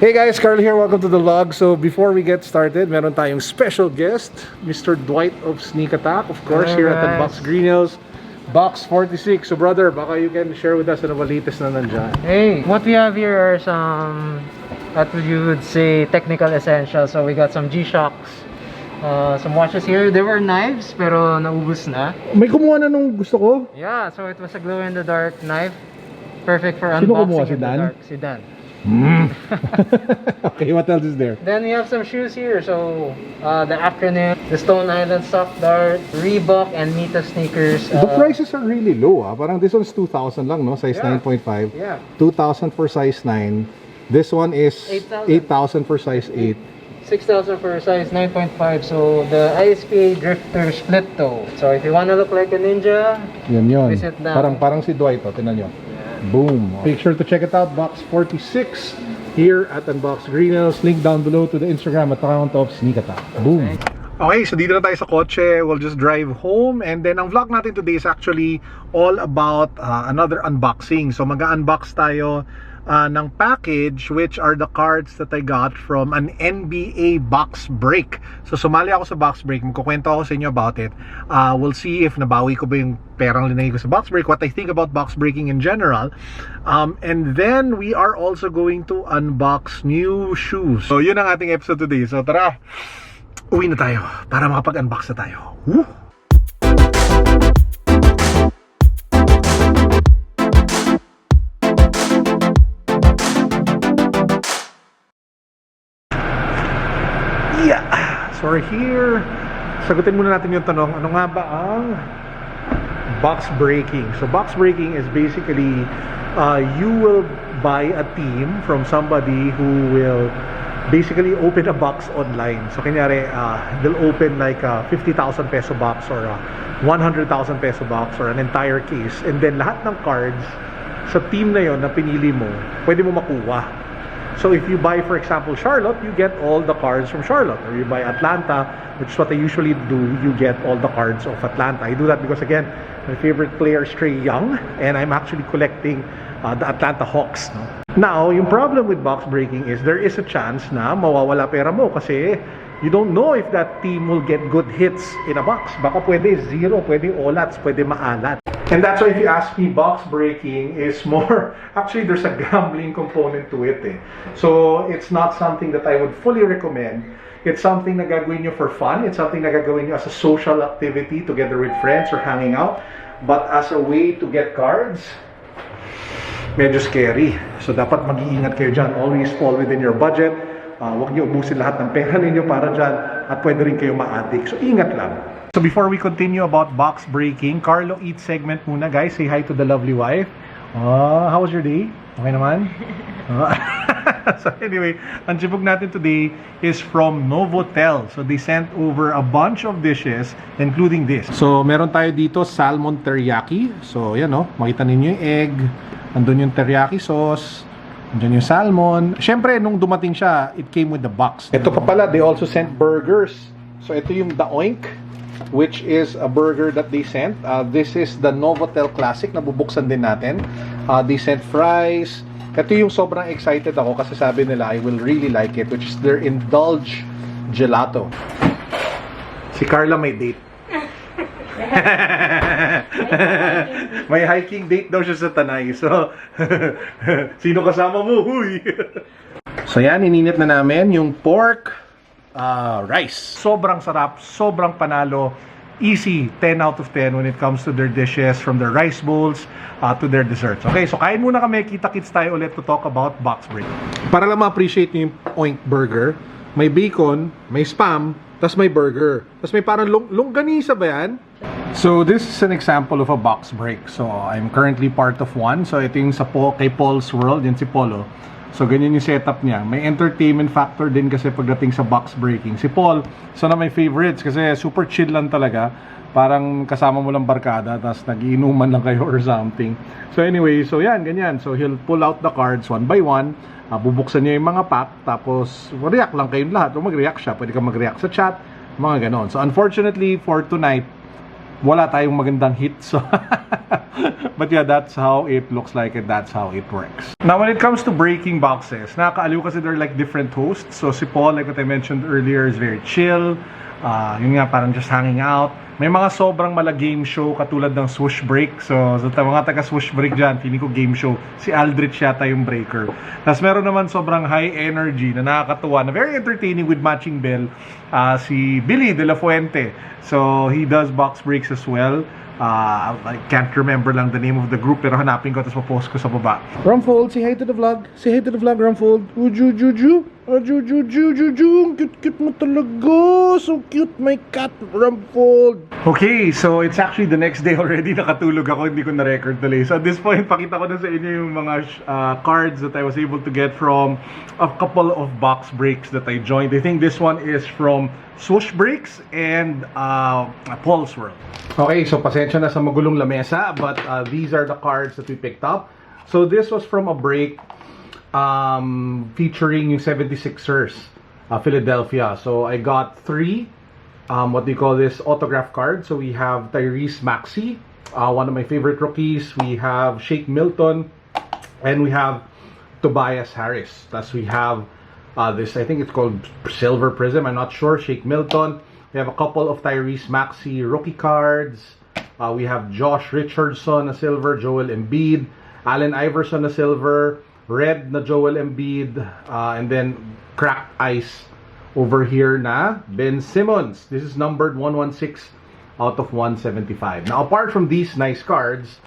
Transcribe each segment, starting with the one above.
Hey guys, Carlo here. Welcome to the vlog. So before we get started, meron tayong special guest, Mr. Dwight of Sneak Attack, of course, here at the Box Greenhouse, Box 46. So brother, baka you can share with us ano ba latest na nandyan. Hey, what we have here are some, what you would say, technical essentials. So we got some G-Shocks, some watches here. There were knives, pero naubos na. May kumuha na nung gusto ko. Yeah, so it was a glow-in-the-dark knife. Perfect for Sino kumuha? unboxing Si in the Dan? dark. Si Dan. Okay, what else is there? Then we have some shoes here. So the acronym, the Stone Island Soft Dart, Reebok, and Mita sneakers. The prices are really low. Parang this one's 2,000 lang, no? Size 9.5. Yeah. 2,000 for size 9. This one is 8,000 for size 8. 6,000 for size 9.5. So the ISPA Drifter Split Toe. So if you wanna look like a ninja, Yun. visit them. Parang si Dwight, oh. Tingnan nyo. Boom. Make sure to check it out, Box 46 here at Unbox Greenhouse. Link down below to the Instagram account of Sneak Attack. Boom. Okay, so dito na tayo sa kotse. We'll just drive home, and then ang vlog natin today is actually all about another unboxing. So mag-unbox tayo ng package, which are the cards that I got from an NBA box break. So sumali ako sa box break, magkukwento ako sa inyo about it. We'll see if nabawi ko ba yung perang linagay ko sa box break, what I think about box breaking in general. And then we are also going to unbox new shoes. So yun ang ating episode today. So tara, uwi na tayo para makapag-unbox na tayo. Woo! Yeah! So we're here. Sagutin muna natin yung tanong, ano nga ba ang box breaking? So box breaking is basically you will buy a team from somebody who will basically open a box online. So kunyari, they'll open like a 50,000 peso box or a 100,000 peso box or an entire case, and then lahat ng cards sa team na yon na pinili mo, pwede mo makuha. So if you buy, for example, Charlotte, you get all the cards from Charlotte. Or you buy Atlanta, which is what I usually do, you get all the cards of Atlanta. I do that because, again, my favorite player is Trae Young, and I'm actually collecting the Atlanta Hawks. No? Now, yung problem with box breaking is there is a chance na mawawala pera mo kasi you don't know if that team will get good hits in a box. Baka pwede zero, pwede olats, pwede maalat. And that's why if you ask me, box breaking is more, actually there's a gambling component to it. So it's not something that I would fully recommend. It's something na gagawin nyo for fun. It's something na gagawin nyo as a social activity together with friends or hanging out. But as a way to get cards, medyo scary. So dapat mag-iingat kayo dyan. Always fall within your budget. Huwag nyo ubusin lahat ng pera ninyo para dyan. At pwede rin kayo ma-addict. So ingat lang. So before we continue about box breaking, Carlo Eat segment muna, guys. Say hi to the lovely wife. How was your day? Okay naman? So anyway, ang chibog natin today is from Novotel. So they sent over a bunch of dishes, including this. So meron tayo dito salmon teriyaki. So yan makita ninyo yung egg. Andun yung teriyaki sauce. Andun yung salmon. Siyempre, nung dumating siya, it came with the box. Ito pa pala, they also sent burgers. So ito yung The Oink, which is a burger that they sent. This is the Novotel Classic, nabubuksan din natin. They sent fries. Ito yung sobrang excited ako kasi sabi nila I will really like it, which is their Indulge Gelato. Si Carla may date. May hiking date daw siya sa Tanay. So, sino kasama mo? Huy! So yan, ininit na namin yung pork rice. Sobrang sarap, sobrang panalo. Easy, 10 out of 10 when it comes to their dishes, from their rice bowls to their desserts. Okay, so kain muna kami, kita-kits tayo ulit to talk about box break. Para lang ma-appreciate nyo yung Oink burger, may bacon, may spam, tas may burger. Tas may parang longganisa ba yan? So this is an example of a box break. So I'm currently part of one. So ito yung sa kay Paul's World, yan si Polo. So ganyan yung setup niya. May entertainment factor din kasi pagdating sa box breaking. Si Paul, so na may favorites kasi super chill lang talaga. Parang kasama mo lang barkada tapos nag-iinuman lang kayo or something. So anyway, so yan, ganyan. So he'll pull out the cards one by one. Bubuksan niya yung mga pack. Tapos react lang kayong lahat. O mag-react siya. Pwede ka mag-react sa chat. Mga ganon. So unfortunately for tonight, wala tayong magandang hit. So but yeah, that's how it looks like and that's how it works. Now when it comes to breaking boxes, nakakaaliw kasi they're like different hosts. So si Paul, like what I mentioned earlier, is very chill. Yun nga, parang just hanging out. May mga sobrang mala game show katulad ng swoosh break. So sa mga taga swoosh break dyan, feeling ko game show. Si Aldrich yata yung breaker. Tapos meron naman sobrang high energy na nakakatuwa, na very entertaining with matching bell, si Billy De La Fuente. So he does box breaks as well. I can't remember lang the name of the group, pero hanapin ko tapos post ko sa baba. Rumfold, say hi to the vlog. Say hi to the vlog, Rumfold. Uju. Cute mo talaga. So cute, my cat, Rumfold. Okay, so it's actually the next day already. Nakatulog ako, hindi ko na-record tuloy. So at this point, pakita ko na sa inyo yung mga cards that I was able to get from a couple of box breaks that I joined. I think this one is from Swoosh Breaks and Paul's World. Okay, so pasensya na sa magulong lamesa, but these are the cards that we picked up. So this was from a break featuring yung 76ers, Philadelphia. So I got 3 what do you call this, autograph cards. So we have Tyrese Maxey, one of my favorite rookies. We have Shake Milton, and we have Tobias Harris. Plus we have this, I think it's called Silver Prism, I'm not sure, Shake Milton. We have a couple of Tyrese Maxey rookie cards. We have Josh Richardson na silver, Joel Embiid, Allen Iverson na silver, red na Joel Embiid, and then cracked ice over here na Ben Simmons. This is numbered 116 out of 175. Now apart from these nice cards,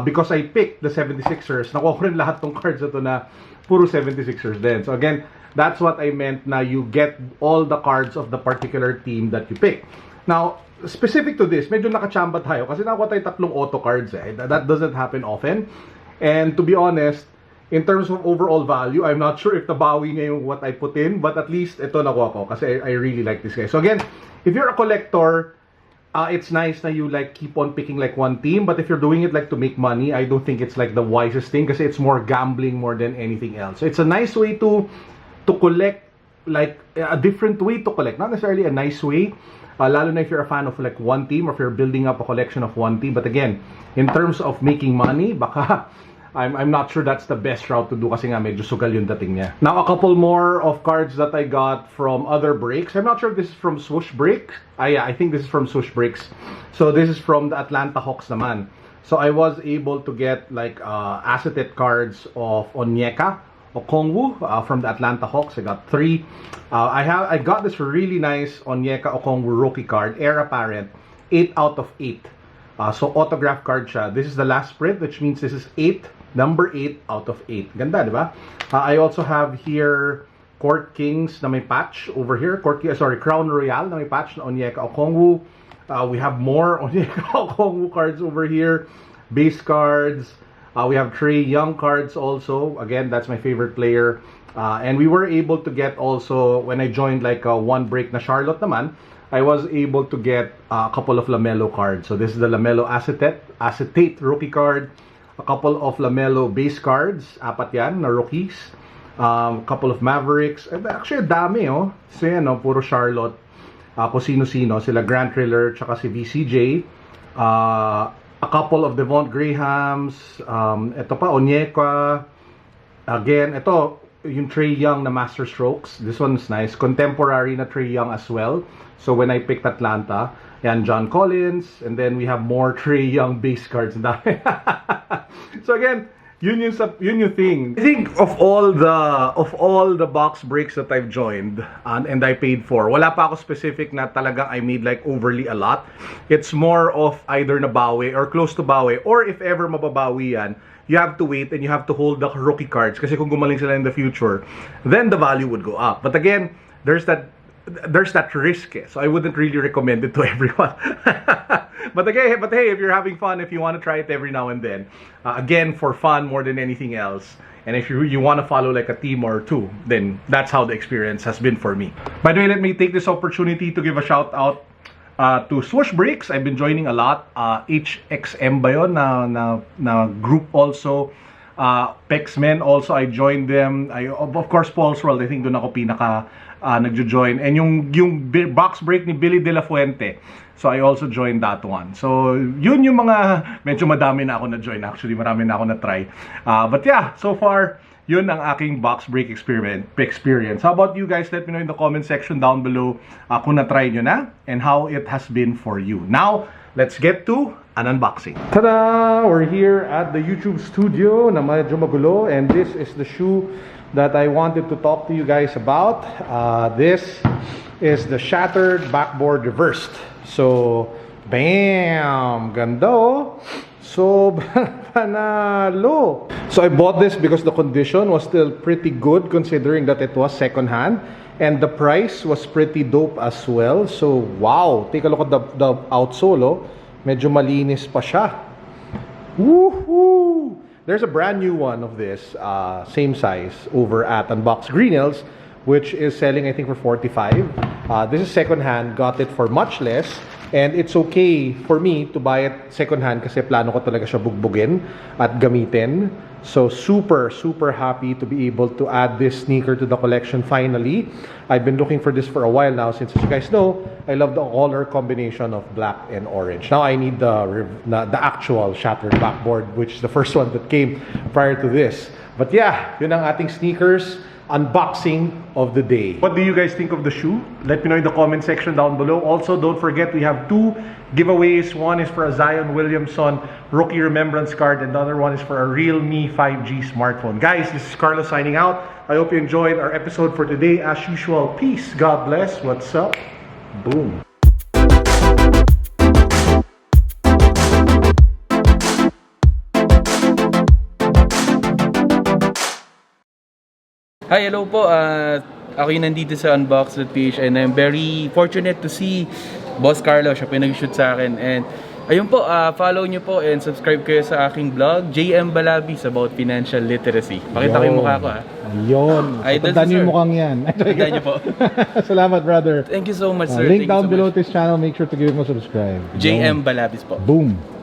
because I picked the 76ers, nakuha ko rin lahat tong cards na to na puro 76ers din. So again, that's what I meant na you get all the cards of the particular team that you pick. Now, specific to this, medyo nakachamba tayo kasi nakuha tayo 3 auto cards eh. That doesn't happen often. And to be honest, in terms of overall value, I'm not sure if nabawi niya yung what I put in, but at least ito nakuha ko kasi I really like this guy. So again, if you're a collector, it's nice na you like keep on picking like one team, but if you're doing it like to make money, I don't think it's like the wisest thing kasi it's more gambling more than anything else. So it's a nice way to collect, like a different way to collect, not necessarily a nice way, lalo na if you're a fan of like one team or if you're building up a collection of one team. But again, in terms of making money, baka I'm not sure that's the best route to do kasi nga medyo sugal yung dating niya. Now a couple more of cards that I got from other breaks. I'm not sure if this is from Swoosh Break. Yeah, I think this is from Swoosh Breaks. So this is from the Atlanta Hawks naman. So I was able to get like acetate cards of Onyeka Okongwu from the Atlanta Hawks. I got 3. I got this really nice Onyeka Okongwu rookie card, heir apparent, 8 out of 8. So autograph card siya. This is the last print, which means this is number 8 out of 8. Ganda, di ba? I also have here Court Kings na may patch over here. Crown Royal na may patch na Onyeka Okongwu. We have more Onyeka Okongwu cards over here. Base cards. We have Trae Young cards also. Again, that's my favorite player. And we were able to get also, when I joined like one break na Charlotte naman, I was able to get a couple of LaMelo cards. So this is the LaMelo acetate rookie card. A couple of LaMelo base cards. 4 yan na rookies. A couple of Mavericks. Actually, dami oh. So yan oh, puro Charlotte. Kung sino-sino. Sila Grant Riller, tsaka si VCJ. A couple of Devon Grahams, ito pa, Onyeka. Again, ito, yung Trae Young na Master Strokes. This one's nice. Contemporary na Trae Young as well. So when I picked Atlanta, yan, John Collins. And then we have more Trae Young base cards. So again, yun yung thing. I think of all the box breaks that I've joined and I paid for, wala pa ako specific na talagang I made like overly a lot. It's more of either nabawi or close to bawi, or if ever mababawi yan, you have to wait and you have to hold the rookie cards kasi kung gumaling sila in the future, then the value would go up. But again, there's that risk so I wouldn't really recommend it to everyone. But hey, if you're having fun, if you want to try it every now and then, again, for fun more than anything else, and if you want to follow like a team or two, then that's how the experience has been for me. By the way, let me take this opportunity to give a shout out to Swoosh Breaks. I've been joining a lot. HXM ba yun na group also. Pexmen also, I joined them. Of course, Paul's World, I think doon ako pinaka nagjo-join. And yung box break ni Billy De La Fuente, so I also joined that one. So yun yung mga, medyo madami na ako na-join actually, marami na ako na-try. But yeah, so far, yun ang aking box break experience. How about you guys? Let me know in the comment section down below kung na-try nyo na and how it has been for you. Now, let's get to an unboxing. Tada! We're here at the YouTube studio na medyo magulo, and this is the shoe that I wanted to talk to you guys about. This is the shattered backboard reversed. So, bam! Ganda oh! So, panalo! So, I bought this because the condition was still pretty good considering that it was second-hand. And the price was pretty dope as well. So, wow! Take a look at the outsole, oh. Medyo malinis pa siya. Woohoo! There's a brand new one of this, same size, over at Unbox Greenhills, which is selling, I think, for 45. This is second-hand. Got it for much less. And it's okay for me to buy it second-hand kasi plano ko talaga siya bugbugin at gamitin. So super, super happy to be able to add this sneaker to the collection finally. I've been looking for this for a while now since, as you guys know, I love the color combination of black and orange. Now I need the actual shattered backboard, which is the first one that came prior to this. But yeah, yun ang ating sneakers unboxing of the day. What do you guys think of the shoe? Let me know in the comment section down below. Also, don't forget we have 2 giveaways. One is for a Zion Williamson rookie remembrance card, and the other one is for a Realme 5G smartphone. Guys, this is Carlo signing out. I hope you enjoyed our episode for today. As usual, peace, God bless. What's up? Boom. Hi, hello po. Ako yung nandito sa Unbox.ph and I'm very fortunate to see Boss Carlo. Siya po yung nag-shoot sa akin. And ayun po, follow nyo po and subscribe kayo sa aking vlog, JM Balabis, about financial literacy. Pakita ko yung mukha ko ha. Yun. Tandaan yung mukhang yan. Tandaan nyo po. Salamat, brother. Thank you so much, sir. Link Thank down you so below much. this channel. Make sure to give him a subscribe. JM Balabis po. Boom.